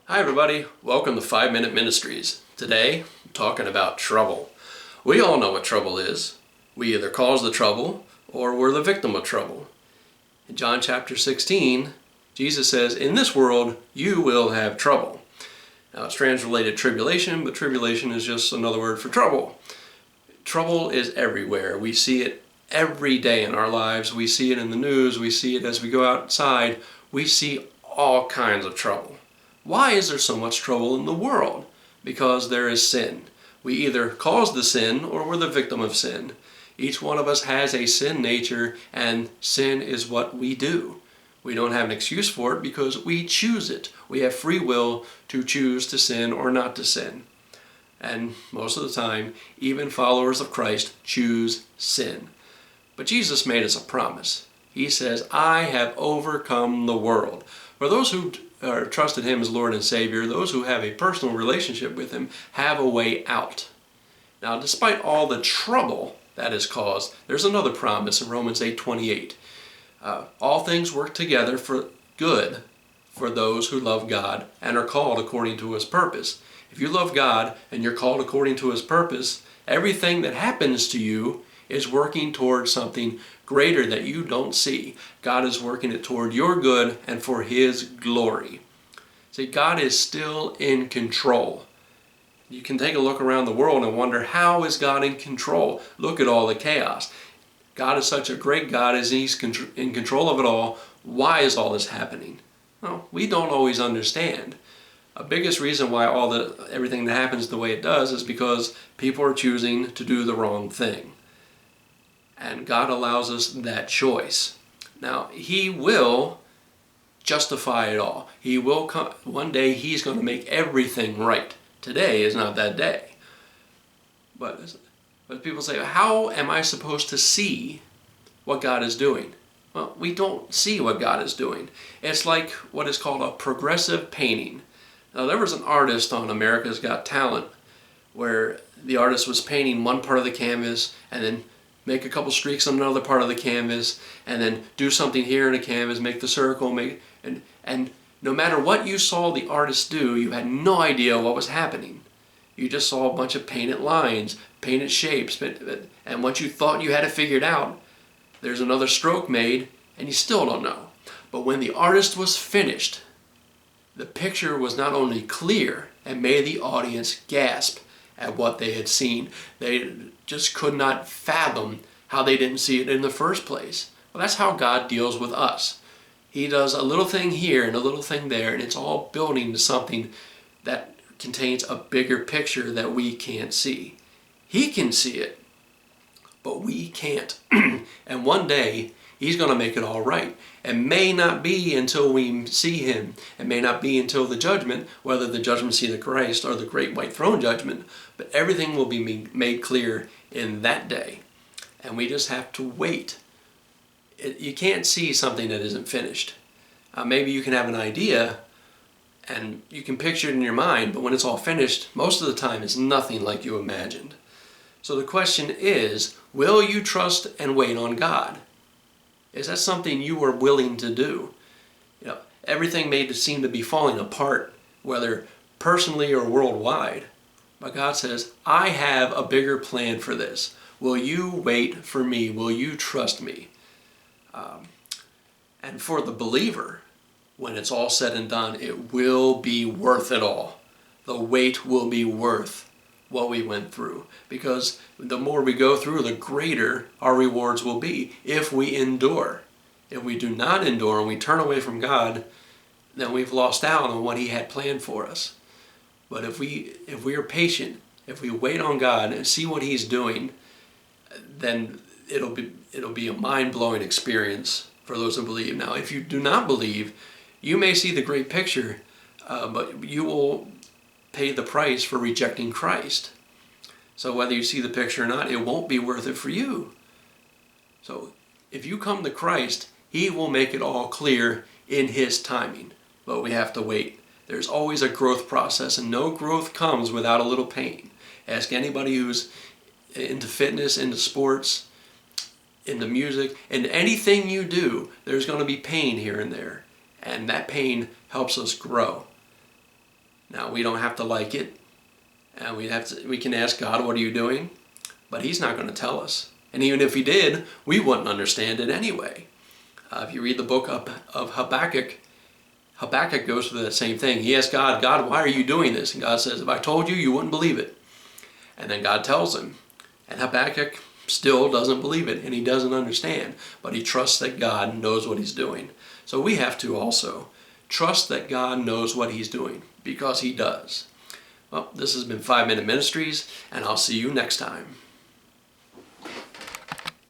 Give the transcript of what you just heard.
Hi everybody, welcome to 5 Minute Ministries. Today, I'm talking about trouble. We all know what trouble is. We either cause the trouble or we're the victim of trouble. In John chapter 16, Jesus says, "In this world you will have trouble." Now it's translated tribulation, but tribulation is just another word for trouble. Trouble is everywhere. We see it every day in our lives. We see it in the news. We see it as we go outside. We see all kinds of trouble. Why is there so much trouble in the world? Because there is sin. We either cause the sin or we're the victim of sin. Each one of us has a sin nature, and sin is what we do. We don't have an excuse for it because we choose it. We have free will to choose to sin or not to sin. And most of the time, even followers of Christ choose sin. But Jesus made us a promise. He says, "I have overcome the world." For those who trusted Him as Lord and Savior, those who have a personal relationship with Him, have a way out. Now, despite all the trouble that is caused, there's another promise in Romans 8:28. All things work together for good for those who love God and are called according to His purpose. If you love God and you're called according to His purpose, everything that happens to you is working towards something greater that you don't see. God is working it toward your good and for His glory. See, God is still in control. You can take a look around the world and wonder, how is God in control? Look at all the chaos. God is such a great God, as He's in control of it all. Why is all this happening? Well, we don't always understand. A biggest reason why everything that happens the way it does is because people are choosing to do the wrong thing. And God allows us that choice. Now, He will justify it all. He will come. One day He's going to make everything right. Today is not that day. But people say, how am I supposed to see what God is doing? Well, we don't see what God is doing. It's like what is called a progressive painting. Now, there was an artist on America's Got Talent where the artist was painting one part of the canvas and then make a couple streaks on another part of the canvas, and then do something here in a canvas, make the circle, and no matter what you saw the artist do, you had no idea what was happening. You just saw a bunch of painted lines, painted shapes, and once you thought you had it figured out, there's another stroke made, and you still don't know. But when the artist was finished, the picture was not only clear and made the audience gasp at what they had seen. They just could not fathom how they didn't see it in the first place. Well, that's how God deals with us. He does a little thing here and a little thing there, and it's all building to something that contains a bigger picture that we can't see. He can see it, but we can't. And one day, He's going to make it all right. It may not be until we see Him. It may not be until the judgment, whether the judgment seat of Christ or the great white throne judgment, but everything will be made clear in that day. And we just have to wait. You can't see something that isn't finished. Maybe you can have an idea and you can picture it in your mind, but when it's all finished, most of the time it's nothing like you imagined. So the question is, will you trust and wait on God? Is that something you are willing to do? You know, everything may seem to be falling apart, whether personally or worldwide. But God says, I have a bigger plan for this. Will you wait for me? Will you trust me? And for the believer, when it's all said and done, it will be worth it all. The wait will be worth what we went through, because the more we go through, the greater our rewards will be if we endure. If we do not endure and we turn away from God, then we've lost out on what He had planned for us. But if we are patient, if we wait on God and see what He's doing, then it'll be a mind-blowing experience for those who believe. Now, if you do not believe, you may see the great picture, but you will pay the price for rejecting Christ. So whether you see the picture or not, it won't be worth it for you. So if you come to Christ, He will make it all clear in His timing. But we have to wait. There's always a growth process, and no growth comes without a little pain. Ask anybody who's into fitness, into sports, into music, and anything you do, there's going to be pain here and there. And that pain helps us grow. Now, we don't have to like it, and we can ask God, what are you doing? But he's not going to tell us. And even if he did, we wouldn't understand it anyway. If you read the book of Habakkuk, Habakkuk goes through that same thing. He asks God, God, why are you doing this? And God says, if I told you, you wouldn't believe it. And then God tells him. And Habakkuk still doesn't believe it, and he doesn't understand. But he trusts that God knows what he's doing. So we have to also trust that God knows what he's doing, because he does. Well, this has been 5 Minute Ministries, and I'll see you next time.